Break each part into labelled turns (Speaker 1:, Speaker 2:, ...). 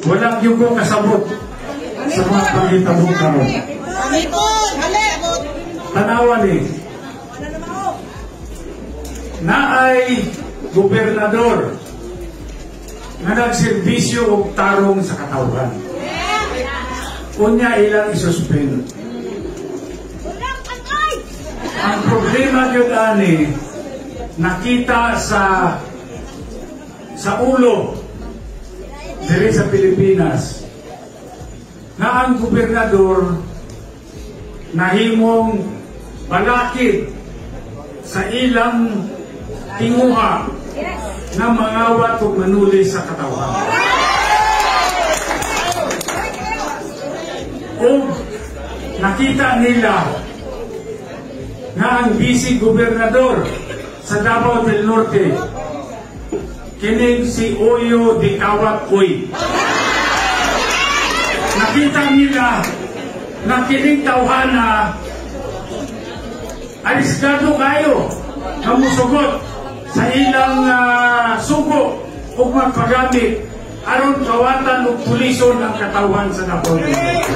Speaker 1: Walang yugo kasabot sa mga paghitabong karon. Tanawan eh. Naay gobernador na nagserbisyo o tarong sa katawhan. Unya ilang isuspend. Ang problema yun ani, nakita sa ulo diri sa Pilipinas na ang gobernador nahimong balakid sa ilang tinguha na mangawat o manuli sa katawhan. O nakita nila na ang vice gobernador sa Davao del Norte kining si Oyo de Kawat Uy. Nakita nila na kining tawhana aliskado kayo na musugot sa ilang sugo o magpagamit aron kawatan o pulison ang katawan sa Davao del Norte.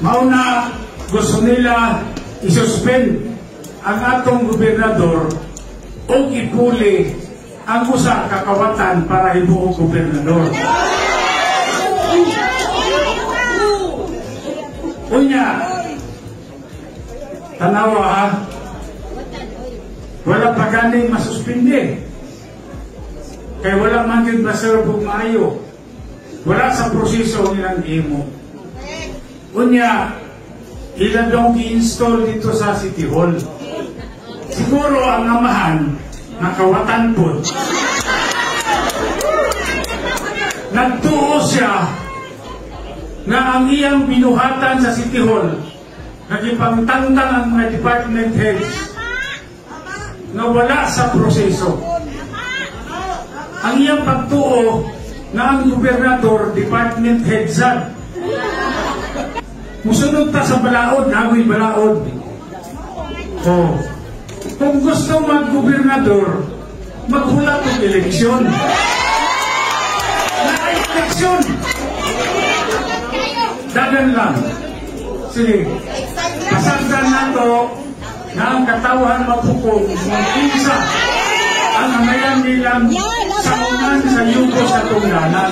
Speaker 1: Mauna gusto nila isuspend ang atong gobernador o ipuli ang usa kakawatan para himuong gobernador. Unya, tanawa ha, wala pa ganing masuspindi. Kaya wala man din basero pong maayo. Wala sa proseso nilang imo. Unya, ilan daw i-install dito sa City Hall. Siguro ang amahan, nakawatan po. Nagtuo siya na ang iyang binuhatan sa City Hall, nagipangtangtang ang mga department heads na wala sa proseso. Ang iyang pagtuo na ang gobernador, department heads musunod ta sa balaod, amoy balaod. Oh. Kung gusto mag-gobernador, maghulat ng eleksyon. Na-eleksyon! Dagan lang. Sige, pasagdan na to na ang katawan maghukom ng pinsa ang amayan nilang saunan sa yugo sa tunglanan.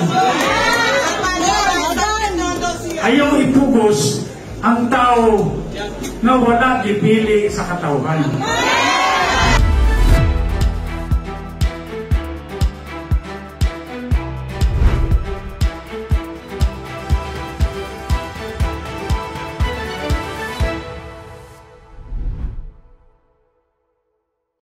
Speaker 1: Ayaw ipugos ang tao na wala gipili sa katawhan.